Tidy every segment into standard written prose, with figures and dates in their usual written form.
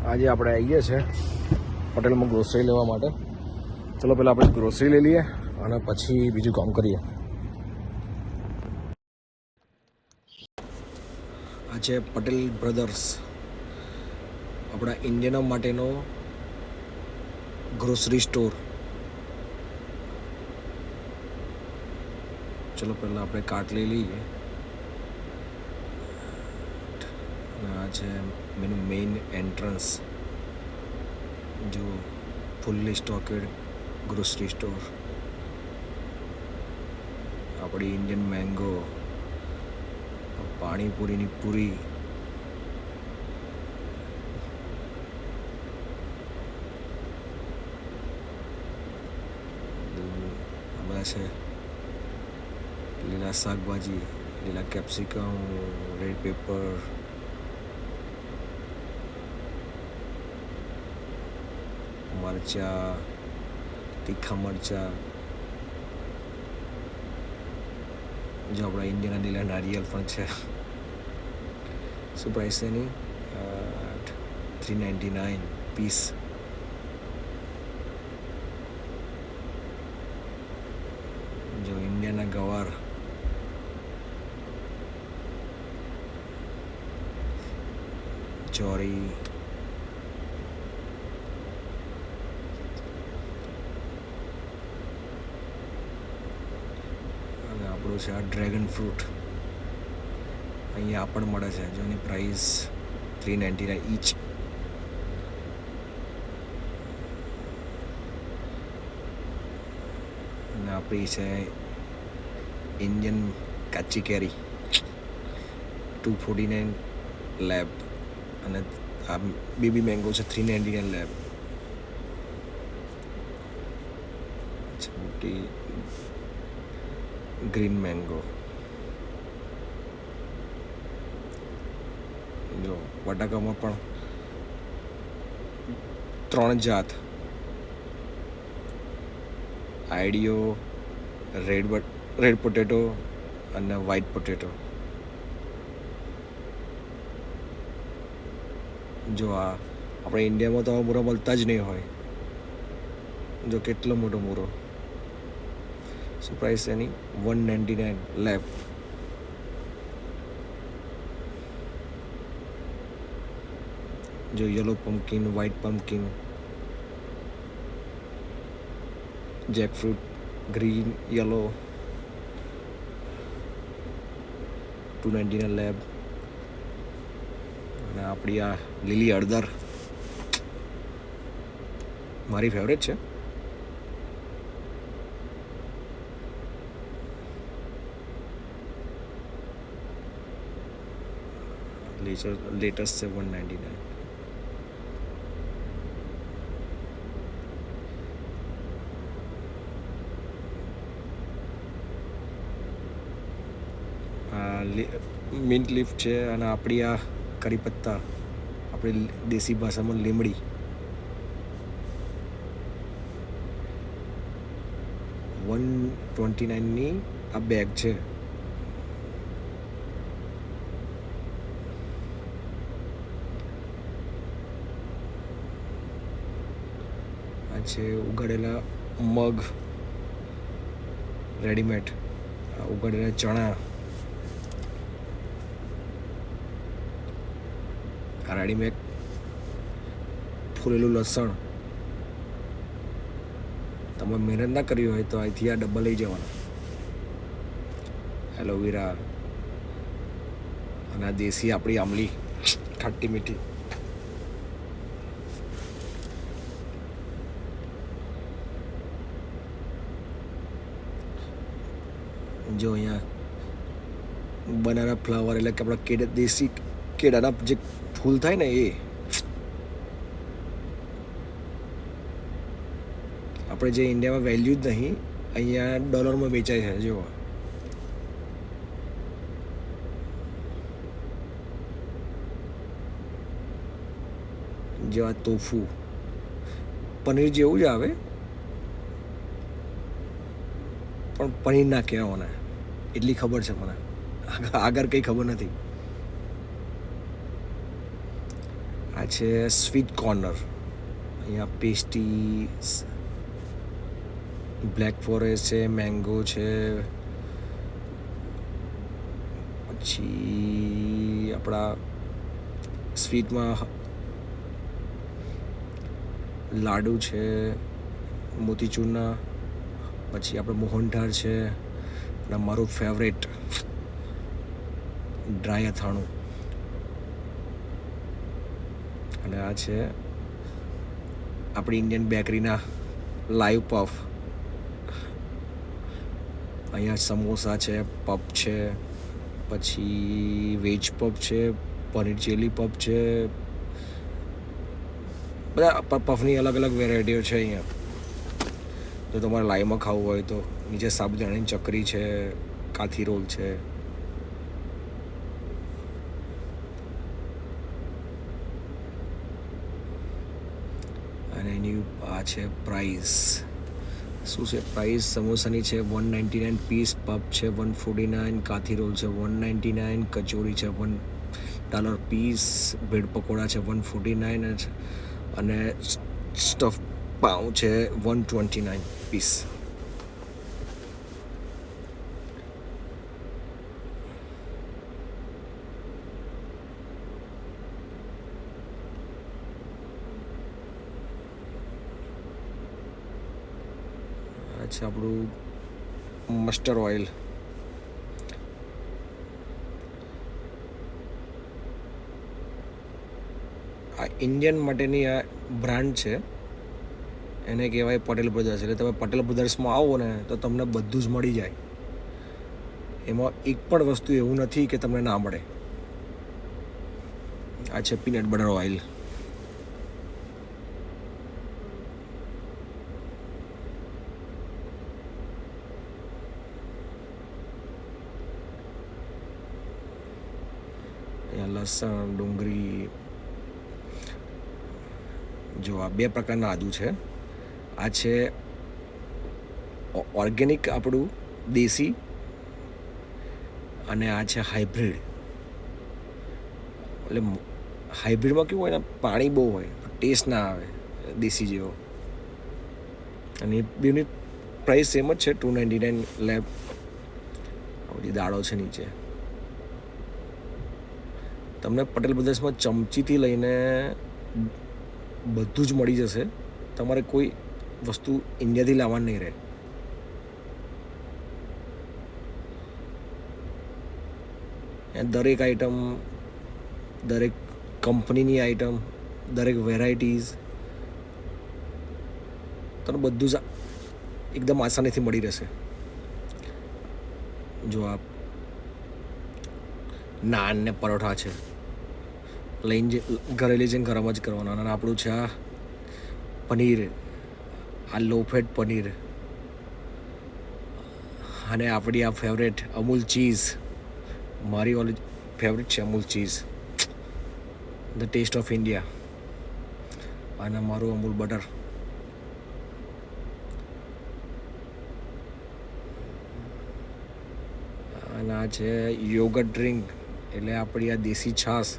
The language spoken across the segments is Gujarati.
આજે આપણે આવીએ છીએ પટેલમાં ગ્રોસરી લેવા માટે. ચલો પહેલાં આપણે ગ્રોસરી લઈ લઈએ અને પછી બીજું કામ કરીએ. આ છે પટેલ બ્રધર્સ, આપણા ઇન્ડિયનો માટેનો ગ્રોસરી સ્ટોર. ચલો પહેલાં આપણે કાર્ટ લઈ લઈએ. આ છે મેનું મેઇન એન્ટ્રન્સ, જો ફૂલ્લી સ્ટોકેડ ગ્રોસરી સ્ટોર. આપણી ઇન્ડિયન મેંગો, પાણીપુરીની પૂરી, આ બધા છે લીલા શાકભાજી, લીલા કેપ્સિકમ, રેડ પેપર, મરચા, તીખા મરચા, જો આપણા ઇન્ડિયાના લીલા નારિયેલ પણ છે. શું પ્રાઇસ છે એની? $3.99 પીસ. જો ઇન્ડિયાના ગવાર, ચોરી, અને આપણું છે આ ડ્રેગન ફ્રૂટ. અહીંયા પણ મળે છે, જેની પ્રાઇસ $3.99 ઈચ. અને આપણી છે ઇન્ડિયન કાચી કેરી, $2.49 લેબ. અને આ બેબી મેંગો છે $3.99 લેબ. મોટી ગ્રીન મેંગો. જો બટાકામાં પણ 3 જાત, આઈડિયો, રેડ પોટેટો અને વ્હાઈટ પોટેટો. જો આ આપણે ઇન્ડિયામાં તો આવા મૂરા મળતા જ નહીં હોય. જો કેટલો મોટો મૂરો. શું પ્રાઇસ એની? $1.99 લેબ. જો yellow pumpkin, white pumpkin, jackfruit, green, yellow, $2.99 lab. અને આપણી આ લીલી હળદર મારી ફેવરેટ છે. લેટેસ્ટ છે $1.99. મિન્ટ લીફ છે. અને આપણી આ કરી પત્તા, આપણી દેશી ભાષામાં લીમડી, $129 આ બેગ છે. આ છે ઉગાડેલા મગ રેડીમેડ, ઉગાડેલા ચણા, રેડીમેડ ફૂલેલું લસણ. તમે મહેનત ના કરી હોય તો અહીંથી આ ડબ્બા લઈ જવાના. એલોવેરા અને આ દેશી આપણી આમલી, ખાટી મીઠી. જો અહીંયા બનાના ફ્લાવર, એટલે કે આપણા દેશી કેળાના જે ફૂલ થાય ને એ. આપણે જે ઇન્ડિયામાં વેલ્યુ જ નહીં, અહીંયા ડોલરમાં વેચાય છે. જો જેવા તોફુ, પનીર જેવું જ આવે પણ પનીર ના કહેવાના, એટલી ખબર છે મને. આગળ કંઈ ખબર નથી. આ છે સ્વીટ કોર્નર. અહીંયા પેસ્ટી, બ્લેક ફોરેસ્ટ છે, મેંગો છે, પછી આપણા સ્વીટમાં લાડુ છે મોતીચૂરના, પછી આપણે મોહનથાળ છે, અને મારું ફેવરેટ ડ્રાય અથાણું. અને આ છે આપણી ઇન્ડિયન બેકરીના લાઈવ પફ. અહીંયા સમોસા છે, પફ છે, પછી વેજ પફ છે, પનીર ચીલી પફ છે, બધા પફની અલગ અલગ વેરાયટીઓ છે અહીંયા. જો તમારે લાઈવમાં ખાવું હોય તો નીચે સાબુદાણાની ચકરી છે, કાથી રોલ છે. અને એની આ છે પ્રાઇસ. શું છે પ્રાઇસ? સમોસાની છે 199 પીસ, પફ છે 149, કાથી રોલ છે 199, કચોરી છે $1 પીસ, બ્રેડ પકોડા છે 149, અને સ્ટફ પાઉં છે 129 પીસ. છે આપણું મસ્ટર્ડ ઓઇલ. આ ઇન્ડિયન માટેની આ બ્રાન્ડ છે, એને કહેવાય પટેલ બ્રધર્સ. એટલે તમે પટેલ બ્રધર્સમાં આવો ને તો તમને બધું જ મળી જાય. એમાં એક પણ વસ્તુ એવું નથી કે તમને ના મળે. આ છે પીનટ બટર ઓઇલ. લસણ, ડુંગળી. જો આ 2 પ્રકારના આદુ છે. આ છે ઓર્ગેનિક આપણું દેશી, અને આ છે હાઇબ્રિડ. એટલે હાઇબ્રિડમાં કેવું હોય ને, પાણી બહુ હોય, ટેસ્ટ ના આવે દેશી જેવો. અને બેની પ્રાઇસ સેમ જ છે, 299 લેબ. આ બધી દાળો છે નીચે. તમને પટેલ બ્રધર્સમાં ચમચીથી લઈને બધું જ મળી જશે. તમારે કોઈ વસ્તુ ઇન્ડિયાથી લાવવાની નહીં રહે. દરેક આઈટમ, દરેક કંપનીની આઈટમ, દરેક વેરાયટીઝ તમને બધું જ એકદમ આસાનીથી મળી રહેશે. જો આપ નાન ને પરોઠા છે, લઈને ઘરે લઈ જઈને ગરમ જ કરવાના. અને આપણું છે આ પનીર, આ લો ફેટ પનીર, અને આપણી આ ફેવરેટ અમૂલ ચીઝ. મારી ઓલી ફેવરેટ છે Amul cheese, the taste of India. અને મારું અમૂલ બટર. અને આ છે યોગર્ટ ડ્રિંક, એટલે આપણી આ દેશી છાશ.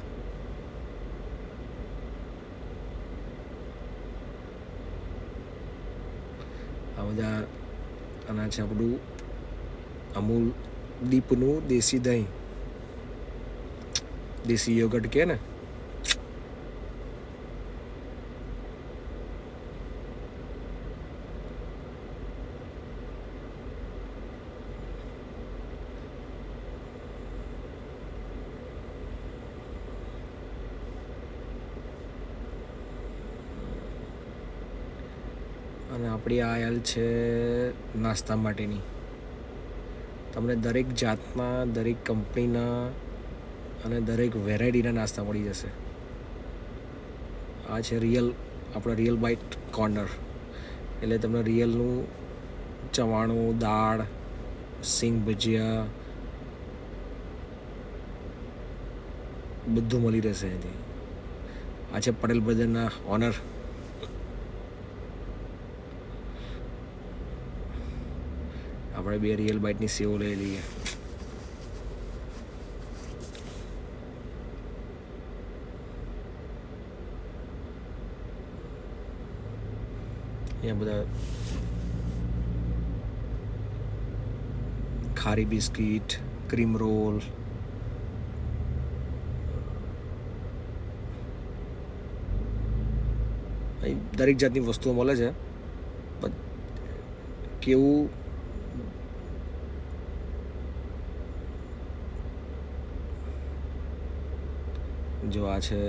આ બધા. અને છે આપણું અમૂલ દીપનું દેશી દહીં, દેશી યોગર્ટ કે ને. અને આપણી આ આયલ છે નાસ્તા માટેની. તમને દરેક જાતના, દરેક કંપનીના અને દરેક વેરાયટીના નાસ્તા મળી જશે. આ છે આપણા રિયલ બાઇટ કોર્નર. એટલે તમને રિયલનું ચવાણું, દાળ, સિંગ ભજીયા બધું મળી રહેશે અહીંથી. આ છે પટેલ બ્રધરના ઓનર. આપણે 2 રિયલ બાઇટની સેવ લઈ લઈએ. અહીંયા બધા ખારી બિસ્કીટ, ક્રીમ રોલ, અહીં દરેક જાતની વસ્તુઓ મળે છે. પણ કેવું જો આ છે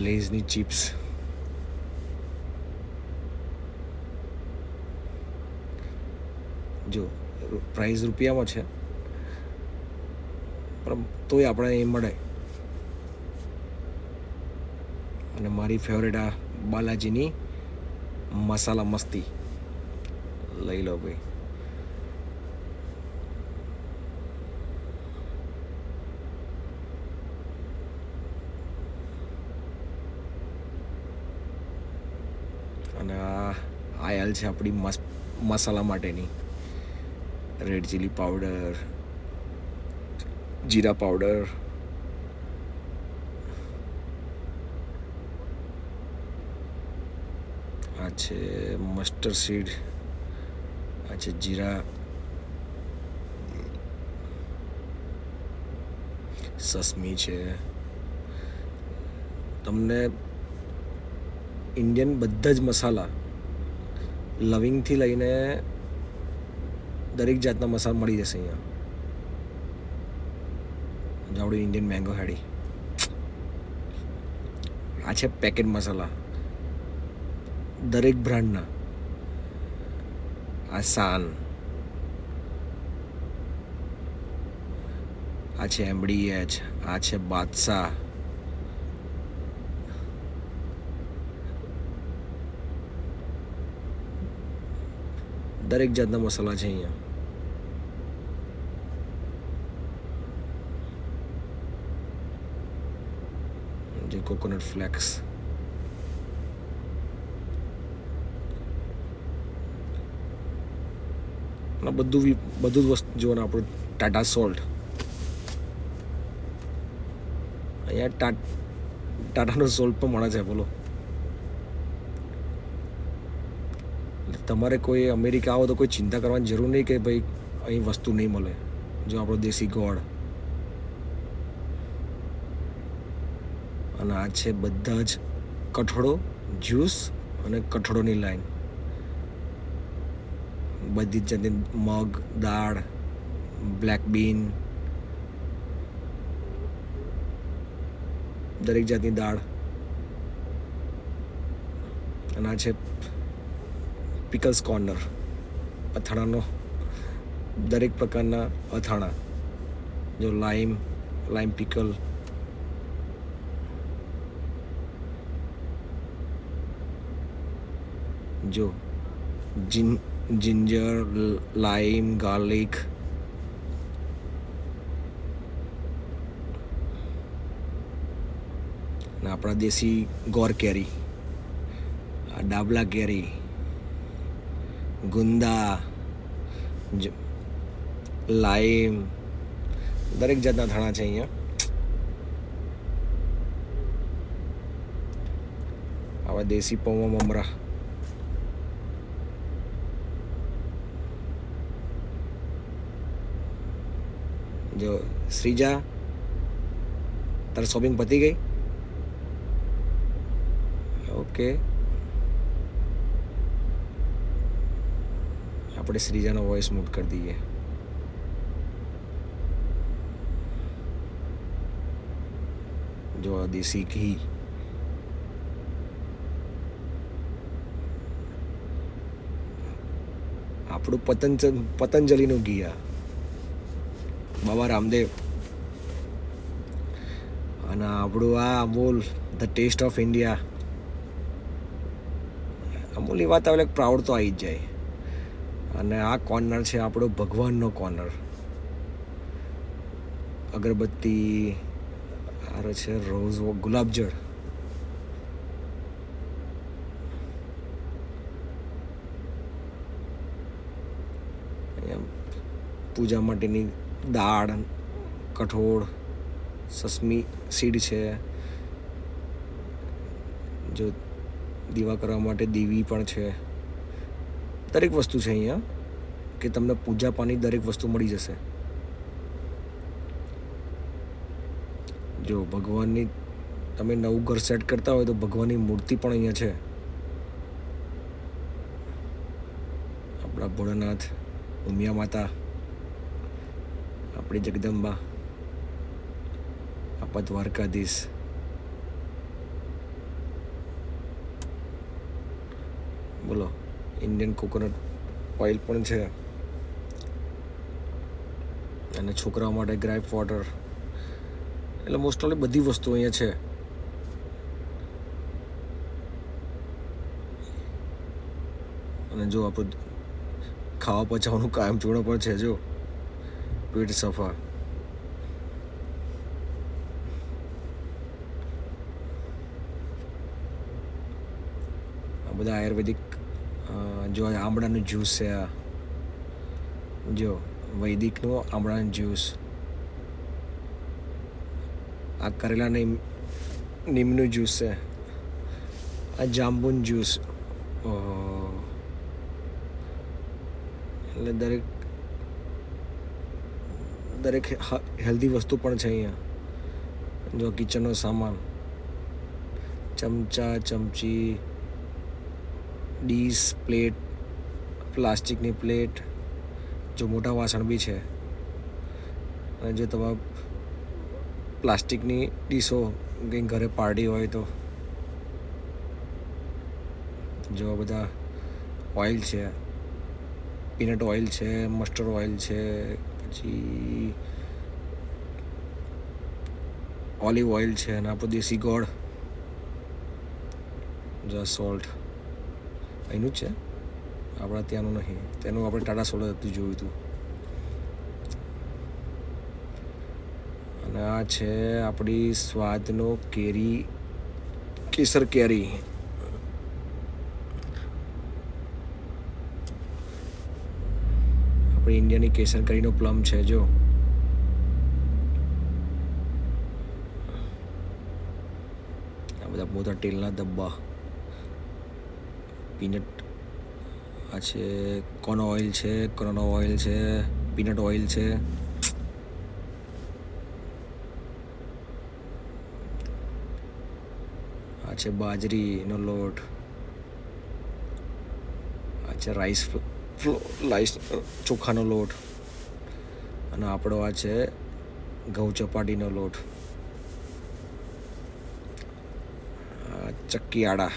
લેઝની ચિપ્સ, જો પ્રાઇસ રૂપિયામાં છે પણ તોય આપણે અહીં મળે. અને મારી ફેવરેટ આ બાલાજીની મસાલા મસ્તી લઈ લો ભાઈ. અને આ આયલ છે આપણી મસાલા માટેની, રેડ ચીલી પાવડર, જીરા પાવડર, આ છે મસ્ટર્ડ સીડ, આ છે જીરા, સસમી છે. તમને ઇન્ડિયન બધા જ મસાલા લવિંગથી લઈને દરેક જાતના મસાલા મળી જશે અહીંયા. આપણું ઇન્ડિયન મેંગો હાડી. આ છે પેકેટ મસાલા દરેક બ્રાન્ડના. આ સાન, આ છે MDH, આ છે બાદશાહ, દરેક જાતના મસાલા છે અહીંયા. જે કોકોનટ ફ્લેક્સ, બધું જ વસ્તુ જોવાનું. આપણું ટાટા સોલ્ટ, અહીંયા ટાટાનો સોલ્ટ પણ મળે છે. બોલો, તમારે કોઈ અમેરિકા આવો તો કોઈ ચિંતા કરવાની જરૂર નહીં કે ભાઈ અહીં વસ્તુ નહીં મળે. જો આપણો દેશી ગોળ. અને આ છે બધા જ કઠોળો, જ્યુસ અને કઠોળોની લાઈન. બધી જ જાતની મગ, દાળ, બ્લેક બીન, દરેક જાતની દાળ. અને આ છે પિકલ્સ કોર્નર, અથાણાનો દરેક પ્રકારના અથાણા. જો લાઈમ પિકલ, જો જિંજર, લાઈમ, ગાર્લિક, અને આપણા દેશી ગોર કેરી, આ ડાબલા કેરી, ગુંદા, લાઈમ, દરેક જાતના અથાણા છે અહીંયા. આવા દેશી પૌવા મમરા, જો શ્રીજા તારી શોપિંગ પતી ગઈ? ઓકે, આપણે શ્રીજાનો વોઇસ મૂટ કરી દઈએ. જો દેશી ઘી, આપણું પતંજલિનું ઘી, આ બાબા રામદેવ. અને આપણું આ Amul, the taste of India. અમૂલની વાત આવે પ્રાઉડ તો આવી જ જાય. અને આ કોર્નર છે આપણો ભગવાનનો કોર્નર. અગરબત્તી, આ છે રોઝ, ગુલાબજળ, પૂજા માટેની દાળ, કઠોળ, સસમી સીડ છે. જો દીવા કરવા માટે દેવી પણ છે. દરેક વસ્તુ છે અહીંયા કે તમને પૂજા પાની દરેક વસ્તુ મળી જશે. જો ભગવાનની તમે નવું ઘર સેટ કરતા હોય તો ભગવાનની મૂર્તિ પણ અહીંયા છે. આપણા ભોળાનાથ, ઉમિયા માતા, આપણી જગદંબા, આપણા દ્વારકાધીશ. બોલો, ઇન્ડિયન કોકોનટ ઓઇલ પણ છે અને છોકરાઓ માટે ગ્રેપ વોટર. એટલે મોસ્ટ ઓફલી બધી વસ્તુ અહીંયા છે. અને જો આપણું ખાવા પચાવવાનું કાયમ ચૂર્ણ પણ છે. જો પેટ સફા. આ બધા આયુર્વેદિક. જો આમળાનું જ્યુસ છે. આ જો વૈદિકનું આમળાનું જ્યુસ. આ કરેલા નીમનું જ્યુસ છે. આ જાંબુન જ્યુસ. એટલે દરેક હેલ્ધી વસ્તુ પણ છે અહીંયા. જો કિચનનો સામાન, ચમચા, ચમચી, ડીશ, પ્લેટ, પ્લાસ્ટિકની પ્લેટ. જો મોટા વાસણ બી છે. અને જો તમારે પ્લાસ્ટિકની ડીશો કંઈ ઘરે પાર્ટી હોય તો જો બધા ઓઇલ છે. પીનટ ઓઇલ છે, મસ્ટર્ડ ઓઇલ છે, પછી ઓલિવ ઓઇલ છે, અને આપણું દેશી ગોળ. જો સોલ્ટ અહીંનું જ છે, આપણા ત્યાંનું નહીં. તેનું આપણે ટાટા સોલ્ટ હતું જોયું હતું. અને આ છે આપણી સ્વાદનો કેસર કેરી. આપણી ઇન્ડિયાની કેસર કેરીનો પ્લમ છે. જો આ બધા મોટા તેલના ડબ્બા. પીનટ. આ છે કોનો ઓઇલ છે, કોનો ઓઇલ છે, પીનટ ઓઇલ છે. આ છે બાજરીનો લોટ. આ છે રાઈસ ચોખાનો લોટ. અને આપણો આ છે ઘઉં ચપાટીનો લોટ. ચક્કી આડા.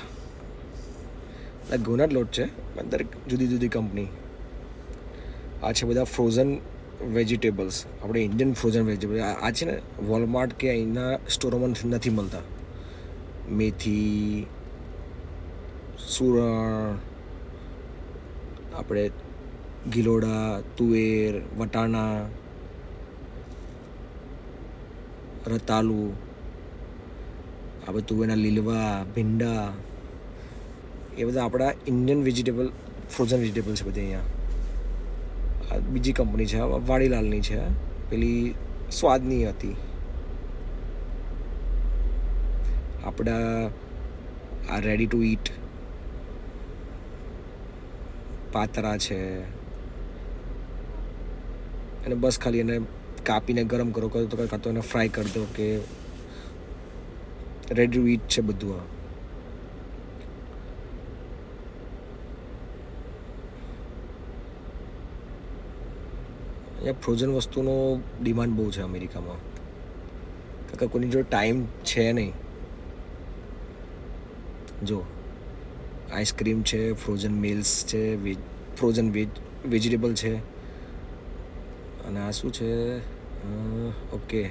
ઘઉંના જ લોટ છે, દરેક જુદી જુદી કંપની. આ છે બધા ફ્રોઝન વેજીટેબલ્સ. આપણે ઇન્ડિયન ફ્રોઝન વેજીટેબલ આ છે ને વોલમાર્ટ કે અહીંના સ્ટોરોમાં નથી મળતા. મેથી, સુરણ, આપણે ગિલોડા, તુવેર, વટાણા, રતાલુ, આપણે તુવેરના લીલવા, ભીંડા, એ બધા આપણા ઇન્ડિયન વેજીટેબલ, ફ્રોઝન વેજીટેબલ છે બધી અહીંયા. આ બીજી કંપની છે, વાડીલાલની છે. પેલી સ્વાદની હતી. આપણા આ રેડી ટુ ઈટ પાતરા છે. અને બસ ખાલી એને કાપીને ગરમ કરો તો કાં તો એને ફ્રાય કરી દો કે રેડી ટુ ઈટ છે બધું. આ અહીંયા ફ્રોઝન વસ્તુનો ડિમાન્ડ બહુ છે અમેરિકામાં. કારણ કે કોઈની જોડે ટાઈમ છે નહીં. જો આઈસ્ક્રીમ છે, ફ્રોઝન મિલ્સ છે, ફ્રોઝન વેજીટેબલ છે. અને આ શું છે? ઓકે,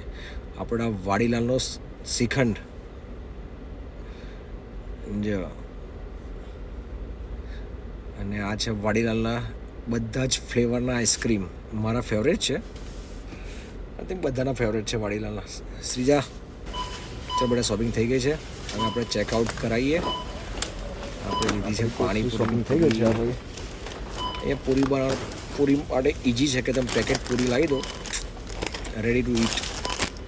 આપણા વાડીલાલનો શ્રીખંડ. જો અને આ છે વાડીલાલના બધા જ ફ્લેવરના આઈસ્ક્રીમ. મારા ફેવરેટ છે. આઈ થિંક બધાના ફેવરેટ છે વાડીલાલના. શ્રીજા, ચાલ બધા શોપિંગ થઈ ગઈ છે. હવે આપણે ચેકઆઉટ કરાવીએ. આપણે લીધી છે પાણી શોપિંગ થઈ ગઈ છે. એ પૂરી માટે ઇઝી છે કે તમે પેકેટ પૂરી લાવી દો, રેડી ટુ ઈટ.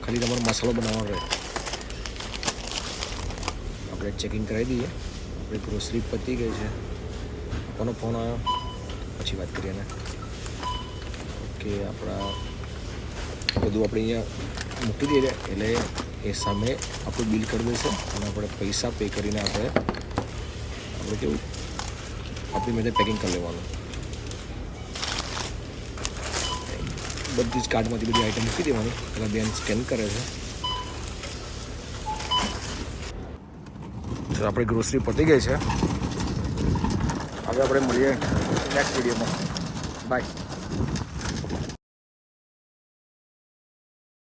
ખાલી તમારો મસાલો બનાવવાનો રહે. આપણે ચેકિંગ કરાવી દઈએ. આપણી ગ્રોસરી પતી ગઈ છે. કોનો ફોન આવ્યો પછી વાત કરીએ ને. ઓકે, આપણા બધું આપણે અહીંયા મૂકી દઈએ એટલે એ સામે આપણું બિલ કરી દેશે અને આપણે પૈસા પે કરીને આપણે કેવું આપણી મેળે પેકિંગ કરી લેવાનું. બધી જ કાર્ડમાંથી બધી આઈટમ મૂકી દેવાની. એટલે બેન સ્કેન કરે છે. તો આપણી ગ્રોસરી પતી ગઈ છે. હવે આપણે મળીએ નેક્સ્ટ વિડીયોમાં. બાય.